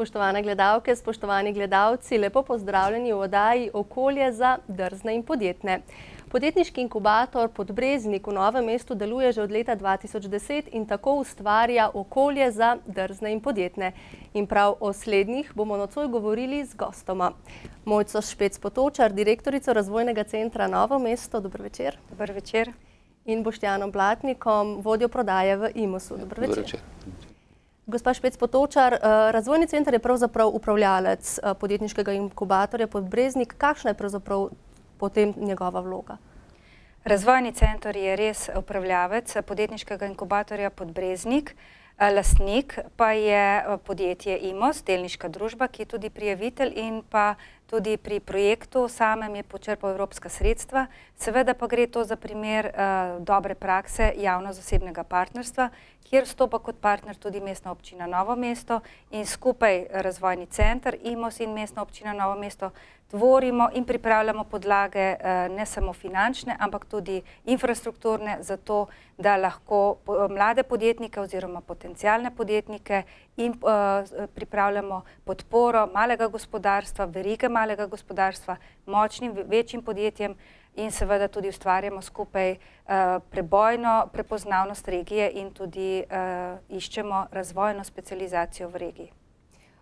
Spoštovane gledalke, spoštovani gledalci, lepo pozdravljeni v oddaji Okolje za drzne in podjetne. Podjetniški inkubator Podbreznik v Novem mestu deluje že od leta 2010 in tako ustvarja okolje za drzne in podjetne. In prav o slednjih bomo nocoj govorili z gostoma. Mojco Špec-Potočar, direktorico Razvojnega centra Novo mesto. Dober večer. Dober večer. In Boštjanom Blatnikom, vodjo prodaje v Imosu. Dober večer. Gospa Špec-Potočar, Razvojni center je pravzaprav upravljalec podjetniškega inkubatorja Podbreznik. Kakšna je pravzaprav potem njegova vloga? Razvojni center je res upravljalec podjetniškega inkubatorja Podbreznik. Lastnik pa je podjetje Imos, delniška družba, ki je tudi prijavitelj in pa tudi pri projektu samem je počrpal evropska sredstva. Seveda pa gre to za primer dobre prakse javno-zasebnega partnerstva, kjer vstopa kot partner tudi Mestna občina Novo mesto in skupaj Razvojni center, Imos in Mestna občina Novo mesto tvorimo in pripravljamo podlage ne samo finančne, ampak tudi infrastrukturne za to, da lahko mlade podjetnike oziroma potencialne podjetnike in pripravljamo podporo malega gospodarstva, verige malega gospodarstva, močnim, večjim podjetjem in seveda tudi ustvarjamo skupaj prebojno prepoznavnost regije in tudi iščemo razvojno specializacijo v regiji.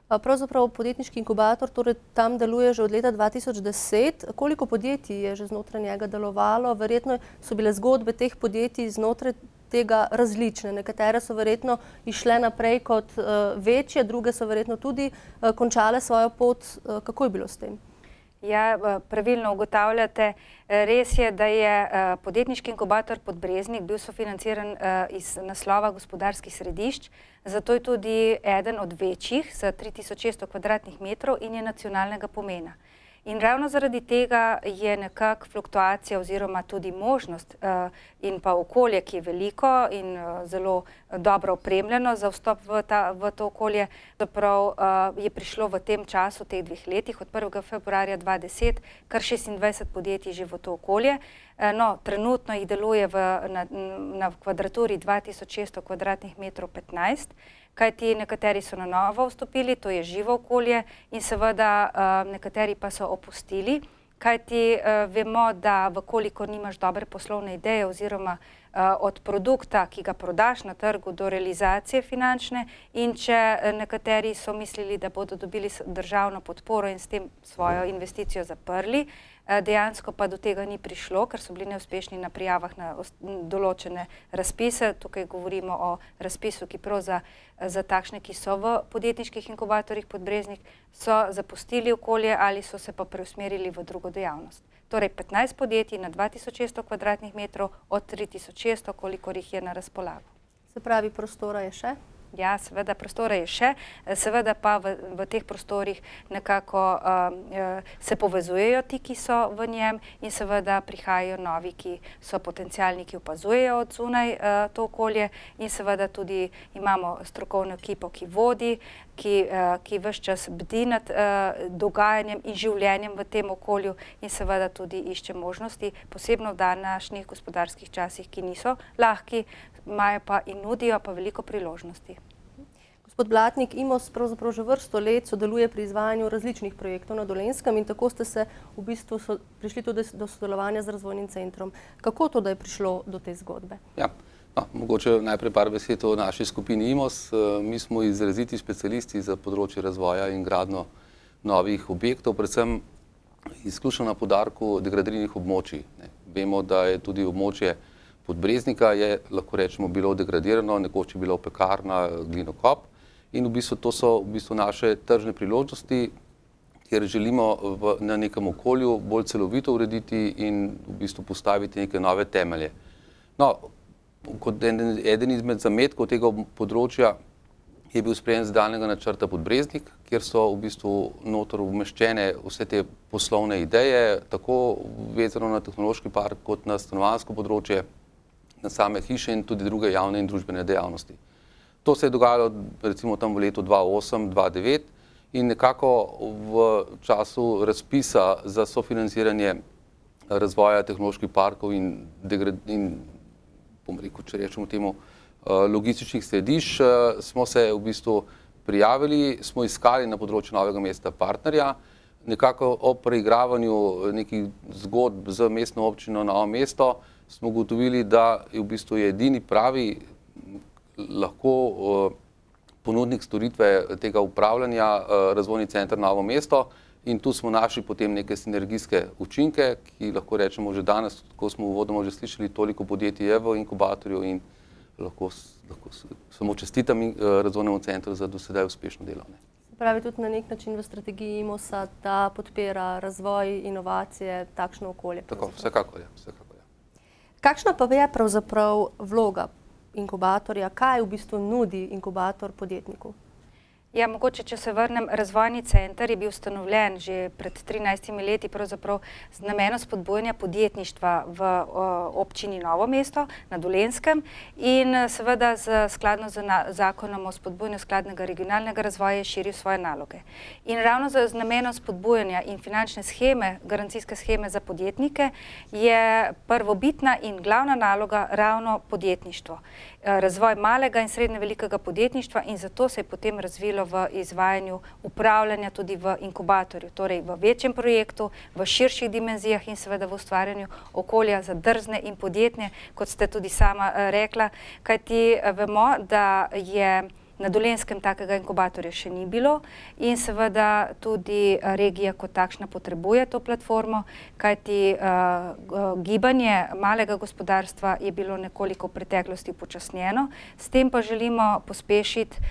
Pravzaprav podjetniški inkubator torej tam deluje že od leta 2010. Koliko podjetij je že znotraj njega delovalo? Verjetno so bile zgodbe teh podjetij znotraj tega različne. Nekatere so verjetno išle naprej kot večje, druge so verjetno tudi končale svojo pot. Kako je bilo s tem? Ja, pravilno ugotavljate. Res je, da je podjetniški inkubator Podbreznik bil sofinanciran iz naslova gospodarskih središč, zato je tudi eden od večjih z 3600 kvadratnih metrov in je nacionalnega pomena. In ravno zaradi tega je nekako fluktuacija oziroma tudi možnost in pa okolje, ki je veliko in zelo dobro opremljeno za vstop v to okolje, zaprav je prišlo v tem času, teh 2 letih, od 1. februarja 2010, kar 26 podjetij že v to okolje. No, trenutno jih deluje na kvadraturi 2600 kvadratnih metrov 15, kajti nekateri so na novo vstopili, to je živo okolje in seveda nekateri pa so opustili, kajti vemo, da vkolikor nimaš dobre poslovne ideje oziroma od produkta, ki ga prodaš na trgu, do realizacije finančne in če nekateri so mislili, da bodo dobili državno podporo in s tem svojo investicijo zaprli, dejansko pa do tega ni prišlo, ker so bili neuspešni na prijavah na določene razpise. Tukaj govorimo o razpisu, ki prav za takšne, ki so v podjetniških inkubatorjih Podbreznik, so zapustili okolje ali so se pa preusmerili v drugo dejavnost. Torej 15 podjetij na 2600 kvadratnih metrov od 3600, kolikor jih je na razpolago. Se pravi, prostora je še? Ja, seveda prostora je še, seveda pa v teh prostorih nekako se povezujejo ti, ki so v njem in seveda prihajajo novi, ki so potencialni, ki opazujejo od zunaj to okolje in seveda tudi imamo strokovno ekipo, ki vodi, ki ves čas bdi nad dogajanjem in življenjem v tem okolju in seveda tudi išče možnosti, posebno v današnjih gospodarskih časih, ki niso lahki, imajo pa in nudijo pa veliko priložnosti. Gospod Blatnik, Imos pravzaprav že vrsto let sodeluje pri izvajanju različnih projektov na Dolenjskem in tako ste se v bistvu prišli tudi do sodelovanja z Razvojnim centrom. Kako to, da je prišlo do te zgodbe? Ja, mogoče najprej par besed o naši skupini Imos. Mi smo izraziti specialisti za področje razvoja in gradnjo novih objektov, predvsem izključno na poudarku degradiranih območij. Vemo, da je tudi območje Podbreznika je, lahko rečemo, bilo degradirano, nekoč je bila pekarna, glinokop in v bistvu to so naše tržne priložnosti, kjer želimo na nekem okolju bolj celovito urediti in v bistvu postaviti neke nove temelje. No, kot eden izmed zametkov tega področja je bil sprejem nadaljnjega načrta Podbreznik, kjer so v bistvu notor umeščene vse te poslovne ideje, tako vezano na tehnološki park kot na stanovanjsko področje, na same hiše in tudi druge javne in družbene dejavnosti. To se je dogajalo recimo tam v letu 2008-2009 in nekako v času razpisa za sofinanciranje razvoja tehnoloških parkov in bom rekel, če rečemo temu, logističnih središč, smo se v bistvu prijavili, smo iskali na področju Novega mesta partnerja. Nekako ob preigravanju nekih zgodb z mestno občino Novo mesto smo ugotovili, da je v bistvu edini pravi lahko ponudnik storitve tega upravljanja Razvojni center Novo mesto in tu smo našli potem neke sinergijske učinke, ki lahko rečemo že danes, ko smo uvodoma že slišali, toliko podjetij je v inkubatorju in lahko samo čestitam Razvojnemu centru za do sedaj uspešno delo. Pravi tudi na nek način v strategiji IMOS-a, da podpira razvoj, inovacije, takšno okolje. Tako, vsekakor je. Kakšna pa je pravzaprav vloga inkubatorja? Kaj v bistvu nudi inkubator podjetniku? Ja, mogoče, če se vrnem, Razvojni center je bil ustanovljen že pred 13 leti pravzaprav z namenom spodbujanja podjetništva v občini Novo mesto na Dolenjskem in seveda skladno z zakonom o spodbujanju skladnega regionalnega razvoja je širil svoje naloge. In ravno z namenom spodbujanja in finančne sheme, garancijske sheme za podjetnike je prvobitna in glavna naloga ravno podjetništvo. Razvoj malega in srednje velikega podjetništva in zato se je potem razvilo v izvajanju upravljanja tudi v inkubatorju, torej v večjem projektu, v širših dimenzijah in seveda v ustvarjanju okolja za drzne in podjetne, kot ste tudi sama rekla, kajti vemo, da je na Dolenjskem takega inkubatorja še ni bilo in seveda tudi regija kot takšna potrebuje to platformo, kajti gibanje malega gospodarstva je bilo nekoliko v preteklosti upočasnjeno. S tem pa želimo pospešiti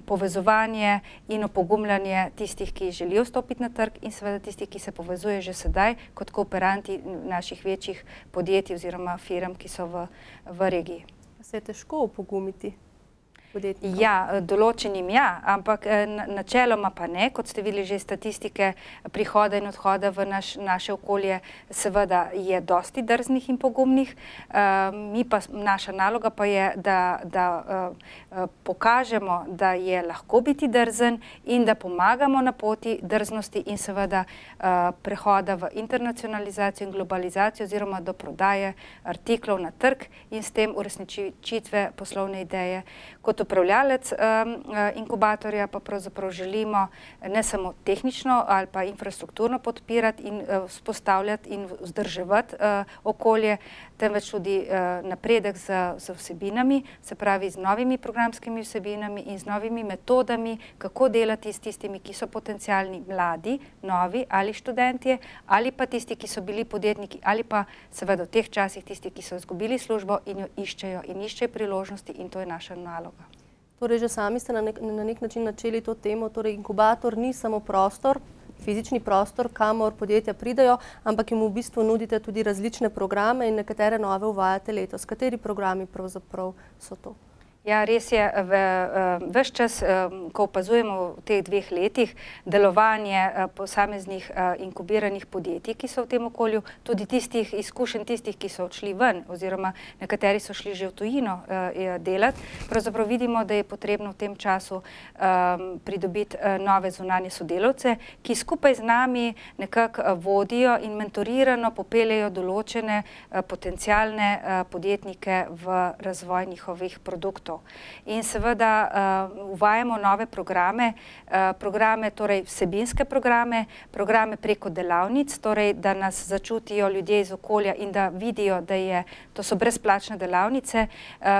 povezovanje in opogumljanje tistih, ki želijo vstopiti na trg in seveda tistih, ki se povezuje že sedaj kot kooperanti naših večjih podjetij oziroma firm, ki so v regiji. Se je težko opogumiti? Ja, določenim ja, ampak načeloma pa ne, kot ste videli že statistike prihoda in odhoda v naše okolje, seveda je dosti drznih in pogumnih. Naša naloga pa je, da pokažemo, da je lahko biti drzen in da pomagamo na poti drznosti in seveda prehoda v internacionalizacijo in globalizacijo oziroma do prodaje artiklov na trg in s tem uresničitve poslovne ideje. Kot upravljalec inkubatorja pa pravzaprav želimo ne samo tehnično ali pa infrastrukturno podpirati in vzpostavljati in vzdrževati okolje, temveč tudi napredek z vsebinami, se pravi z novimi programskimi vsebinami in z novimi metodami, kako delati s tistimi, ki so potencialni mladi, novi ali študentje, ali pa tisti, ki so bili podjetniki, ali pa seveda v teh časih tisti, ki so izgubili službo in jo iščejo priložnosti in to je naša naloga. Torej, že sami ste na nek način načeli to temo, torej inkubator ni samo prostor, fizični prostor, kamor podjetja pridejo, ampak jim v bistvu nudite tudi različne programe in nekatere nove uvajate letos. Kateri programi pravzaprav so to? Ja, res je, ves čas, ko opazujemo v teh 2 letih delovanje posameznih inkubiranih podjetij, ki so v tem okolju, tudi izkušenj tistih, ki so odšli ven oziroma nekateri so šli že v tujino delati, pravzaprav vidimo, da je potrebno v tem času pridobiti nove zunanje sodelavce, ki skupaj z nami nekako vodijo in mentorirano popeljejo določene potencialne podjetnike v razvoj njihovih produktov. In seveda uvajamo nove programe, torej vsebinske programe preko delavnic, torej da nas začutijo ljudje iz okolja in da vidijo, da to so brezplačne delavnice,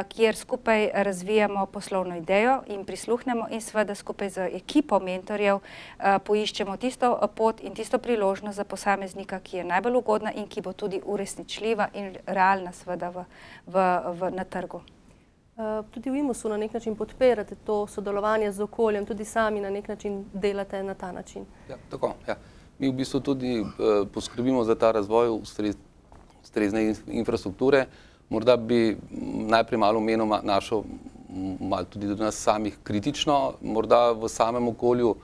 kjer skupaj razvijamo poslovno idejo in prisluhnemo in seveda skupaj z ekipo mentorjev poiščemo tisto pot in tisto priložnost za posameznika, ki je najbolj ugodna in ki bo tudi uresničljiva in realna seveda na trgu. Tudi v IMOS-u na nek način podpirate to sodelovanje z okoljem, tudi sami na nek način delate na ta način. Ja, tako, ja. Mi v bistvu tudi poskrbimo za ta razvoj ustrezne infrastrukture. Morda bi najprej malo omenil našo, malo tudi do nas samih kritično, morda v samem okolju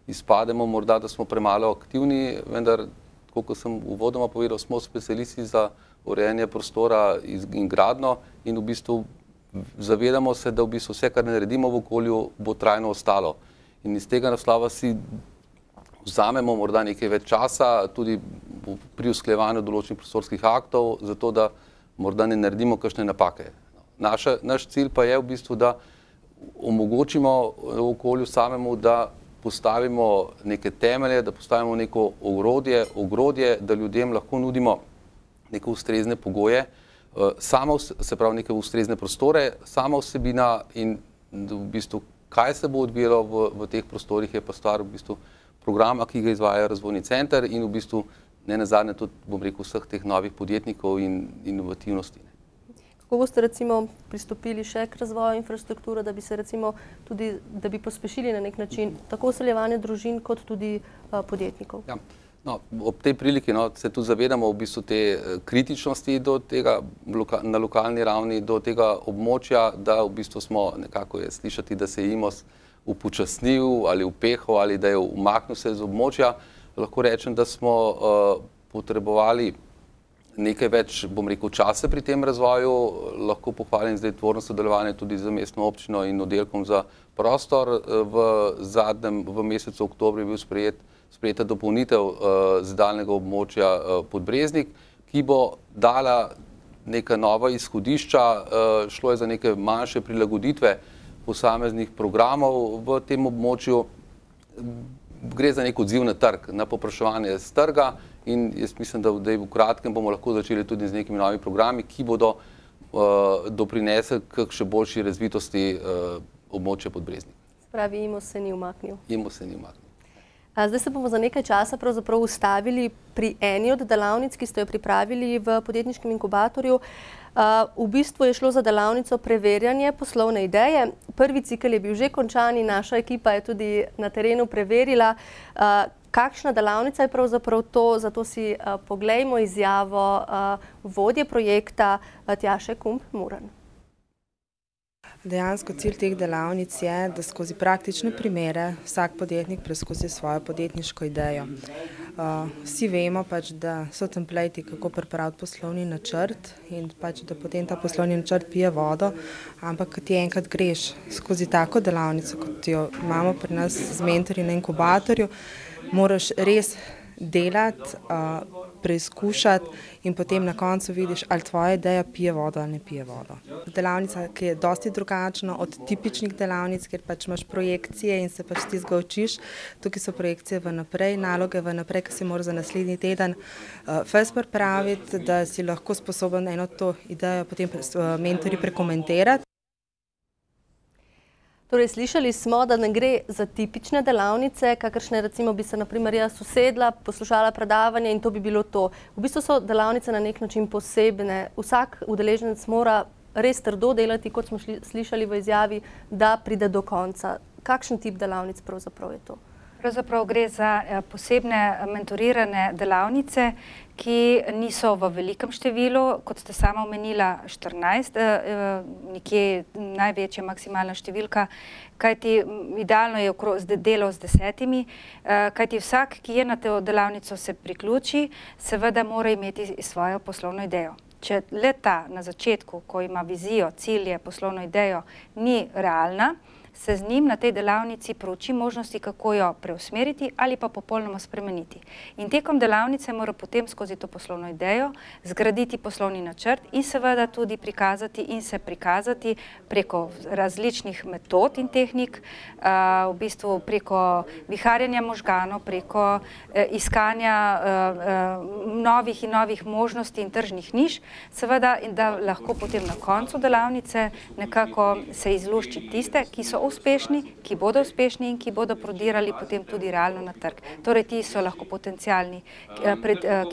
izpademo, morda da smo premalo aktivni, vendar, tako kot sem uvodoma povedal, smo specialisti za urejanje prostora in gradnjo in v bistvu zavedamo se, da v bistvu vse, kar naredimo v okolju, bo trajno ostalo. In iz tega naslova si vzamemo morda nekaj več časa, tudi pri usklajevanju določenih prostorskih aktov, zato da morda ne naredimo kakšne napake. Naš cilj pa je v bistvu, da omogočimo okolju samemu, da postavimo neke temelje, da postavimo neko ogrodje, da ljudem lahko nudimo neke ustrezne pogoje, se pravi neke ustrezne prostore, sama vsebina in v bistvu, kaj se bo odvijalo v teh prostorih, je pa stvar v bistvu programa, ki ga izvaja Razvojni center in v bistvu ne nazadnje tudi, bom rekel, vseh teh novih podjetnikov in inovativnosti. Kako boste recimo pristopili še k razvoju infrastrukture, da bi se recimo tudi, da bi pospešili na nek način tako vseljevanje družin kot tudi podjetnikov? Ja. No, ob tej priliki se tudi zavedamo v bistvu te kritičnosti do tega na lokalni ravni, do tega območja, da v bistvu smo nekako je slišati, da se je IMOS upočasnil ali upehal ali da je umaknil se iz območja. Lahko rečem, da smo potrebovali nekaj več, bom rekel, časa pri tem razvoju. Lahko pohvalim zdaj tvorno sodelovanje tudi z mestno občino in oddelkom za prostor. V mesecu oktobru je bil sprejeta dopolnitev zidalnega območja Podbreznik, ki bo dala neka nova izhodišča, šlo je za neke manjše prilagoditve posameznih programov v tem območju. Gre za nek odziv na trg, na povpraševanje z trga in jaz mislim, da v kratkem bomo lahko začeli tudi z nekimi novimi programi, ki bodo doprinesli k še boljši razvitosti območja Podbreznik. Se pravi, IMOS se ni umaknil. IMOS se ni umaknil. Zdaj se bomo za nekaj časa pravzaprav ustavili pri eni od delavnic, ki ste jo pripravili v podjetniškem inkubatorju. V bistvu je šlo za delavnico preverjanje poslovne ideje. Prvi cikel je bil že končan in naša ekipa je tudi na terenu preverila, kakšna delavnica je pravzaprav to, zato si poglejmo izjavo vodje projekta Tjaše Kump-Muran. Dejansko cilj teh delavnic je, da skozi praktične primere vsak podjetnik preizkusi svojo podjetniško idejo. Vsi vemo, da so templati, kako pripraviti poslovni načrt in da potem ta poslovni načrt pije vodo, ampak ko ti enkrat greš skozi tako delavnico, kot jo imamo pri nas z mentorji na inkubatorju, moraš res delati, preizkušati in potem na koncu vidiš, ali tvoja ideja pije vodo ali ne pije vodo. Delavnica, ki je dosti drugačna od tipičnih delavnic, kjer imaš projekcije in se tistega učiš. Tukaj so projekcije vnaprej, naloge vnaprej, ki si moraš za naslednji teden fest pripraviti, da si lahko sposoben eno to idejo potem mentorji prekomentirati. Torej, slišali smo, da ne gre za tipične delavnice, kakršne recimo bi se naprimer jaz usedla, poslušala predavanje in to bi bilo to. V bistvu so delavnice na nek način posebne. Vsak udeleženec mora res trdo delati, kot smo slišali v izjavi, da pride do konca. Kakšen tip delavnic pravzaprav je to? Pravzaprav gre za posebne mentorirane delavnice, ki niso v velikem številu, kot ste sama omenila 14, nekje največja maksimalna številka, kajti idealno je delo z 10, kajti vsak, ki je na to delavnico se priključi, seveda mora imeti svojo poslovno idejo. Če le-ta na začetku, ko ima vizijo, cilje, poslovno idejo, ni realna, se z njim na tej delavnici prouči možnosti, kako jo preusmeriti ali pa popolnoma spremeniti. In tekom delavnice mora potem skozi to poslovno idejo zgraditi poslovni načrt in seveda tudi prikazati preko različnih metod in tehnik, v bistvu preko viharjanja možganov, preko iskanja novih in novih možnosti in tržnih niš, seveda, in da lahko potem na koncu delavnice nekako se izlušči tiste, ki so uspešni, ki bodo uspešni in ki bodo prodirali potem tudi realno na trg. Torej, ti so lahko potencialni,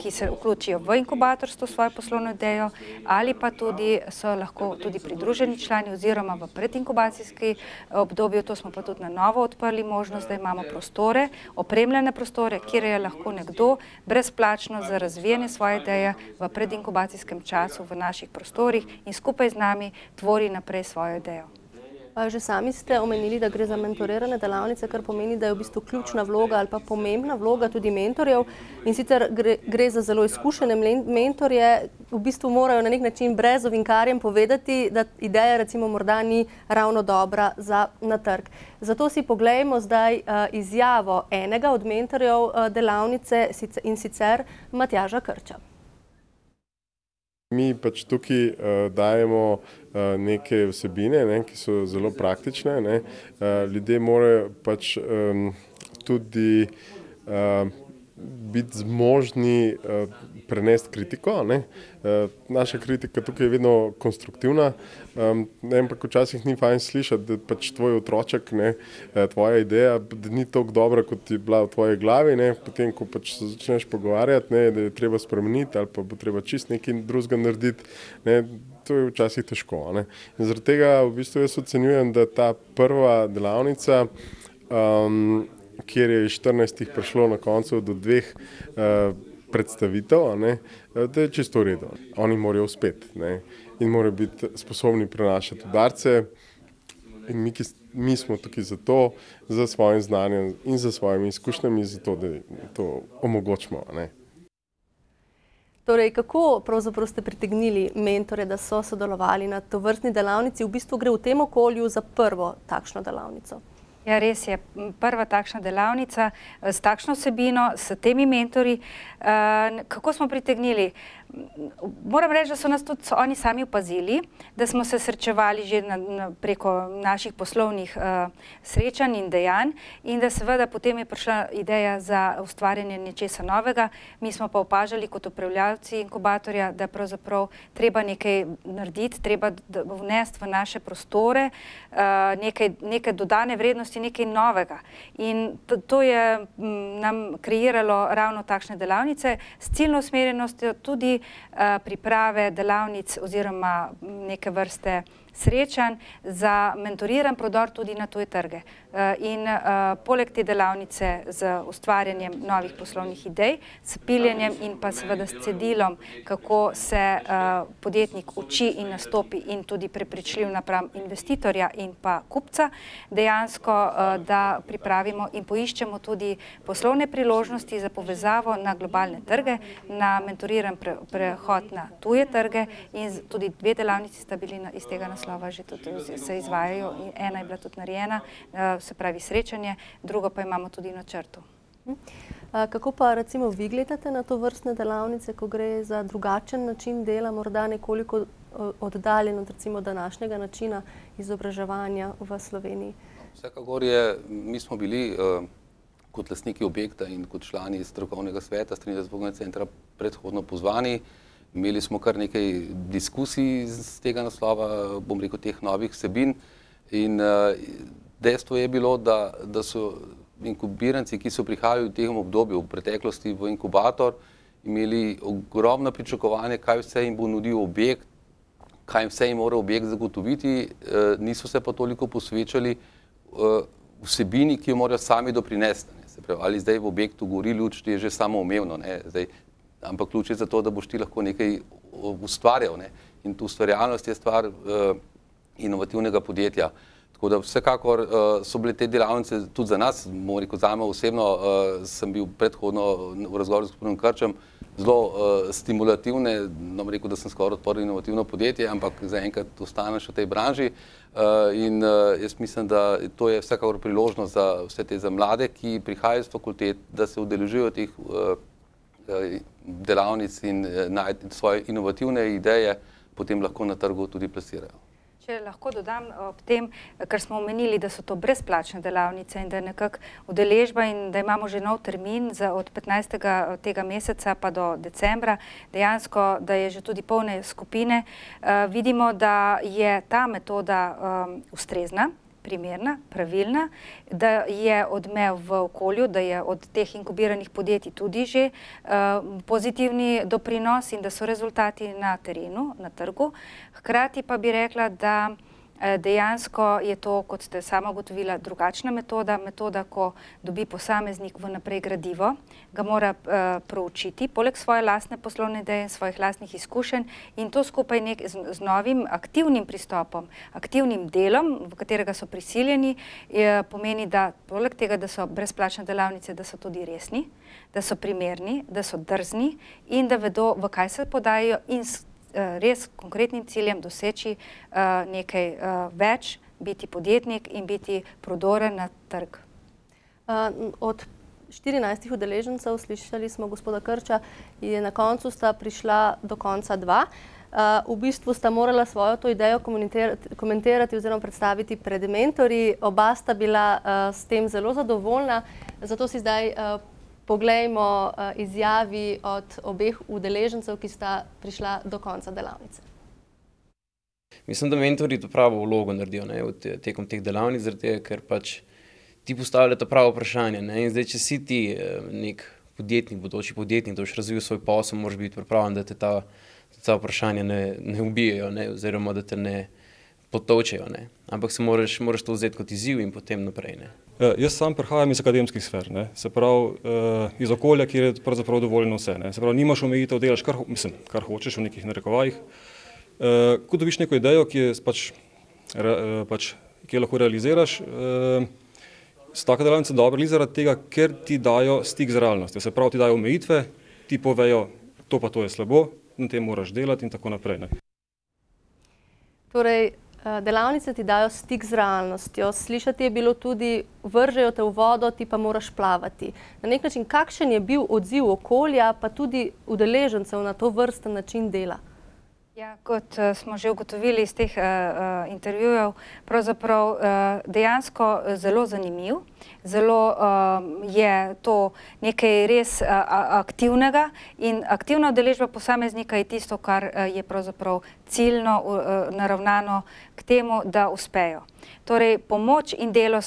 ki se vključijo v inkubator s to svojo poslovno idejo ali pa tudi so lahko tudi pridruženi člani oziroma v predinkubacijski obdobju. To smo pa tudi na novo odprli možnost, da imamo prostore, opremljene prostore, kjer je lahko nekdo brezplačno za razvijanje svoje ideje v predinkubacijskem času v naših prostorih in skupaj z nami tvori naprej svojo idejo. Že sami ste omenili, da gre za mentorirane delavnice, kar pomeni, da je v bistvu ključna vloga ali pa pomembna vloga tudi mentorjev. In sicer gre za zelo izkušene mentorje, v bistvu morajo na nek način brez ovinkarjem povedati, da ideja recimo morda ni ravno dobra na trg. Zato si poglejmo zdaj izjavo enega od mentorjev delavnice in sicer Matjaža Krča. Mi pač tukaj dajemo neke vsebine, ki so zelo praktične. Ljudje morajo pač tudi biti zmožni prenesti kritiko. Naša kritika tukaj je vedno konstruktivna, ampak včasih ni fajn slišati, da pač tvoj otroček, tvoja ideja, da ni toliko dobra, kot je bila v tvoji glavi, potem, ko pač se začneš pogovarjati, da je treba spremeniti ali pa bo treba čist nekaj drugega narediti, to je včasih težko. In zaradi tega v bistvu jaz ocenjujem, da ta prva delavnica, kjer je 14 prišlo na koncu do 2 predstavitev, da je čisto v redu. Oni morajo uspeti in morajo biti sposobni prenašati udarce. In mi smo tukaj zato, za svojim znanjem in za svojimi izkušnjami, zato, da to omogočimo. Torej, kako pravzaprav ste pritegnili mentore, da so sodelovali na tovrstni delavnici? V bistvu gre v tem okolju za prvo takšno delavnico. Ja, res je. Prva takšna delavnica s takšno vsebino, s temi mentori. Kako smo pritegnili? Moram reči, da so nas tudi oni sami opazili, da smo se srečevali že preko naših poslovnih srečanj in dejanj in da seveda potem je prišla ideja za ustvarjanje nečesa novega. Mi smo pa opažali kot upravljavci inkubatorja, da pravzaprav treba nekaj narediti, treba vnesti v naše prostore neke dodane vrednosti, nekaj novega. In to je nam kreiralo ravno takšne delavnice s ciljno usmerjenostjo tudi priprave delavnic oziroma neke vrste srečanj za mentoriran prodor tudi na tuje trge. In poleg te delavnice z ustvarjanjem novih poslovnih idej, s piljenjem in pa seveda s cedilom, kako se podjetnik uči in nastopi in tudi prepričljiv napram investitorja in pa kupca, dejansko, da pripravimo in poiščemo tudi poslovne priložnosti za povezavo na globalne trge, na mentoriran prehod na tuje trge in tudi 2 delavnici sta bili iz tega naslova že tudi se izvajajo in ena je bila tudi narejena, se pravi srečanje, drugo pa imamo tudi na načrtu. Kako pa recimo vi gledate na to vrstne delavnice, ko gre za drugačen način dela, morda nekoliko oddaljen od recimo današnjega načina izobraževanja v Sloveniji? Vsekakor mi smo bili kot lastniki objekta in kot člani strokovnega sveta strani razvojnega centra predhodno pozvani. Imeli smo kar nekaj diskusij z tega naslova, bom rekel, teh novih vsebin in dejstvo je bilo, da so inkubiranci, ki so prihajali v tem obdobju v preteklosti v inkubator, imeli ogromno pričakovanje, kaj vse jim bo nudil objekt, kaj vse jim mora objekt zagotoviti, niso se pa toliko posvečali vsebini, ki jo morajo sami doprinesti. Se pravi, ali zdaj v objektu gori luč, je že samoumevno, ampak ključ je za to, da boš ti lahko nekaj ustvarjal. In tu ustvarjalnost je stvar inovativnega podjetja. Tako da vsekakor so bile te delavnice tudi za nas, moram reči, zame osebno, sem bil predhodno v razgovoru s gospodom Krčem, zelo stimulativne, nam rekel, da sem skoraj odprl inovativno podjetje, ampak zaenkrat ostanem še v tej branži in jaz mislim, da to je vsekakor priložnost za vse te za mlade, ki prihajajo z fakultet, da se udeležijo teh delavnic in najti svoje inovativne ideje, potem lahko na trgu tudi plasirajo. Če lahko dodam ob tem, ker smo omenili, da so to brezplačne delavnice in da je nekako udeležba in da imamo že nov termin od 15. tega meseca pa do decembra, dejansko, da je že tudi polne skupine, vidimo, da je ta metoda ustrezna, primerna, pravilna, da je odmev v okolju, da je od teh inkubiranih podjetij tudi že pozitivni doprinos in da so rezultati na terenu, na trgu. Hkrati pa bi rekla, da dejansko je to, kot ste sama ugotovila, drugačna metoda, ko dobi posameznik vnaprej gradivo, ga mora proučiti, poleg svoje lastne poslovne ideje, svojih lastnih izkušenj in to skupaj z novim aktivnim pristopom, aktivnim delom, v katerega so prisiljeni, pomeni, da poleg tega, da so brezplačne delavnice, da so tudi resni, da so primerni, da so drzni in da vedo, v kaj se podajo in res konkretnim ciljem doseči nekaj več, biti podjetnik in biti prodoren na trg. Od 14 udeležencev, slišali smo gospoda Krča, in na koncu sta prišla do konca 2. V bistvu sta morala svojo to idejo komentirati oziroma predstaviti pred mentorji. Oba sta bila s tem zelo zadovoljna, zato si zdaj poglejmo izjavi od obeh udeležencev, ki sta prišla do konca delavnice. Mislim, da mentorji to pravo vlogo naredijo tekom teh delavnic, ker pač ti postavljajo pravo vprašanje. In zdaj, če si ti nek podjetnik, bodoči podjetnik, da boš razvil svoj posel, moraš biti pripravljen, da te ta vprašanja ne ubijajo, oziroma da te ne potolčejo. Ampak se moraš to vzeti kot izziv in potem naprej. Jaz sam prihajam iz akademskih sfer, se pravi iz okolja, kjer je pravzaprav dovoljeno vse. Se pravi, nimaš omejitev, delaš kar hočeš v nekih narekovajih. Ko dobiš neko idejo, ki jo lahko realiziraš, so take delavnice dobre zaradi tega, ker ti dajo stik z realnostjo. Se pravi, ti dajo omejitve, ti povejo, to pa to je slabo, na tem moraš delati in tako naprej. Torej, delavnice ti dajo stik z realnostjo. Slišati je bilo tudi, vržejo te v vodo, ti pa moraš plavati. Na nek način, kakšen je bil odziv okolja, pa tudi udeležencev na to vrsten način dela? Ja, kot smo že ugotovili iz teh intervjujev, pravzaprav dejansko zelo zanimiv. Zelo je to nekaj res aktivnega in aktivna udeležba posameznika je tisto, kar je pravzaprav ciljno naravnano k temu, da uspejo. Torej, pomoč in delo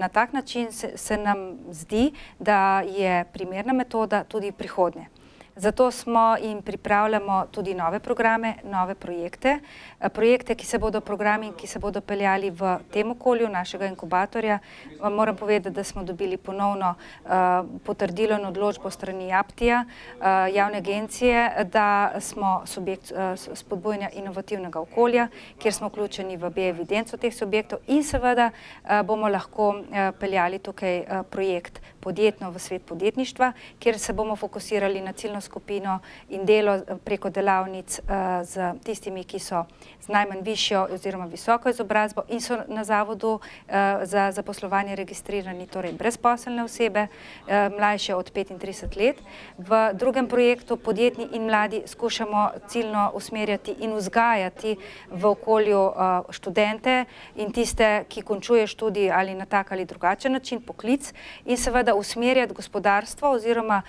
na tak način se nam zdi, da je primerna metoda tudi v prihodnje. Zato smo in pripravljamo tudi nove programe, nove projekte, programi, ki se bodo peljali v tem okolju našega inkubatorja. Moram povedati, da smo dobili ponovno potrdilo in odločbo strani Aptija, javne agencije, da smo subjekt spodbujanja inovativnega okolja, kjer smo vključeni v B-evidenco teh subjektov in seveda bomo lahko peljali tukaj projekt Podjetno v svet podjetništva, kjer se bomo fokusirali na ciljno skupino in delo preko delavnic z tistimi, ki so z najmanj višjo oziroma visoko izobrazbo in so na zavodu za zaposlovanje registrirani, torej brezposelne osebe, mlajše od 35 let. V drugem projektu Podjetni in mladi skušamo ciljno usmerjati in vzgajati v okolju študente in tiste, ki končuje študij ali na tak ali drugačen način, poklic, in seveda usmerjati gospodarstvo oziroma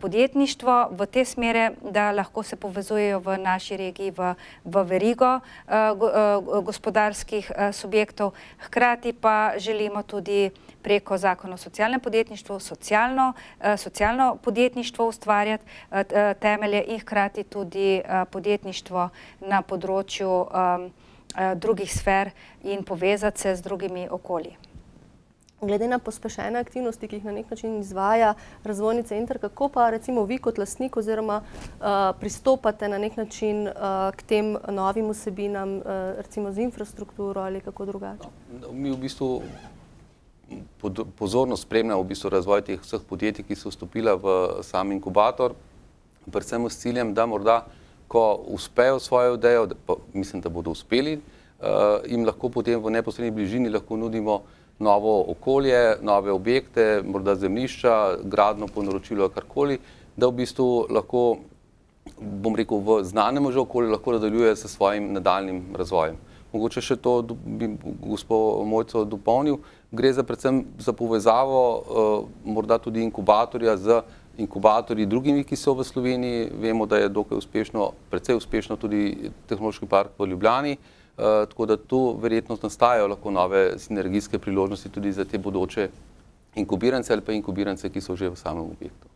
podjetništvo v te smere, da lahko se povezujejo v naši regiji v verigo gospodarskih subjektov. Hkrati pa želimo tudi preko Zakona o socialnem podjetništvu socialno podjetništvo ustvarjati temelje in hkrati tudi podjetništvo na področju drugih sfer in povezati se z drugimi okolji. Glede na pospešene aktivnosti, ki jih na nek način izvaja Razvojni center, kako pa recimo vi kot lastnik oziroma pristopate na nek način k tem novim vsebinam, recimo z infrastrukturo ali kako drugače? Mi v bistvu pozorno spremljamo v bistvu razvoj teh vseh podjetij, ki so vstopila v sam inkubator, predvsem s ciljem, da morda, ko uspejo svojo idejo, mislim, da bodo uspeli, jim lahko potem v neposredni bližini lahko nudimo novo okolje, nove objekte, morda zemljišča, gradno po naročilu, karkoli, da v bistvu lahko, bom rekel, v znanem že okolju lahko nadaljuje s svojim nadaljnim razvojem. Mogoče še to bi gospod Mojco dopolnil, gre predvsem za povezavo morda tudi inkubatorja z inkubatorji drugimi, ki so v Sloveniji. Vemo, da je dokaj uspešno, precej uspešno tudi tehnološki park v Ljubljani, tako da tu verjetno nastajajo lahko nove sinergijske priložnosti tudi za te bodoče inkubirance ali pa inkubirance, ki so že v samem objektu.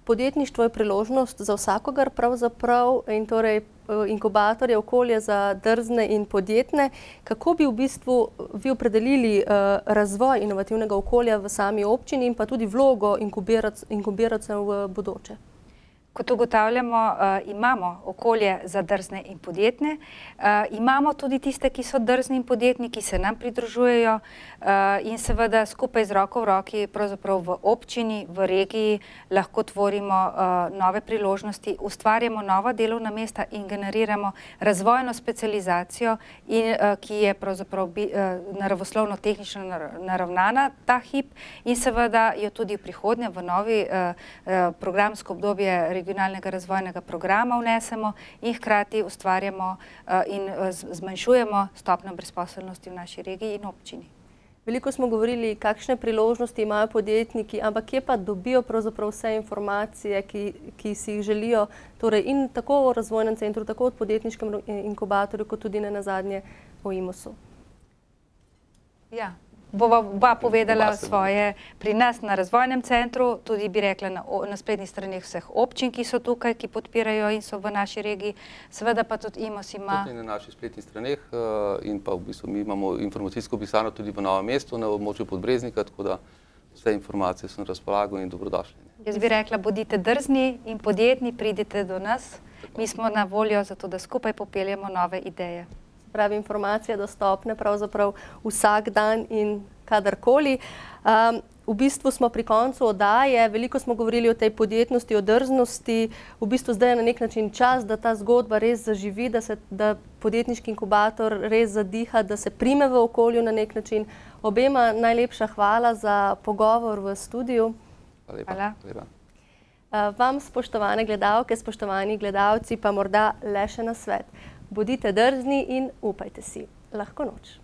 Podjetništvo je priložnost za vsakogar pravzaprav in torej inkubator je okolje za drzne in podjetne. Kako bi v bistvu vi opredelili razvoj inovativnega okolja v sami občini in pa tudi vlogo inkubiracev v bodoče? Kot ugotavljamo, imamo okolje za drzne in podjetne, imamo tudi tiste, ki so drzni in podjetni, ki se nam pridružujejo in seveda skupaj z roko v roki pravzaprav v občini, v regiji lahko tvorimo nove priložnosti, ustvarjamo nova delovna mesta in generiramo razvojno specializacijo, ki je pravzaprav naravoslovno-tehnično naravnana ta hip in seveda jo tudi v prihodnje v novi programsko obdobje regionalnega razvojnega programa vnesemo in hkrati ustvarjamo in zmanjšujemo stopnjo brezposelnosti v naši regiji in občini. Veliko smo govorili, kakšne priložnosti imajo podjetniki, ampak kje pa dobijo pravzaprav vse informacije, ki si jih želijo, torej in tako o razvojnem centru, tako od podjetniškem inkubatorju, kot tudi nenazadnje o IMOS-u. Ja. Bova oba povedala svoje pri nas na razvojnem centru, tudi bi rekla na spletnih straneh vseh občin, ki so tukaj, ki podpirajo in so v naši regiji, seveda pa tudi IMOS ima. Tudi na naših spletnih straneh in pa v bistvu mi imamo informacijsko pisarno tudi v Novem mestu na območju Podbreznika, tako da vse informacije so na razpolago in dobrodošli. Jaz bi rekla, bodite drzni in podjetni, pridite do nas, mi smo na voljo za to, da skupaj popeljemo nove ideje. Pravi, informacije dostopne pravzaprav vsak dan in kadarkoli. V bistvu smo pri koncu oddaje, veliko smo govorili o tej podjetnosti, o drznosti, v bistvu zdaj je na nek način čas, da ta zgodba res zaživi, da podjetniški inkubator res zadiha, da se prime v okolju na nek način. Obema najlepša hvala za pogovor v studiu. Hvala. Vam, spoštovane gledalke, spoštovani gledalci, pa morda le še nasvet. Bodite drzni in upajte si. Lahko noč.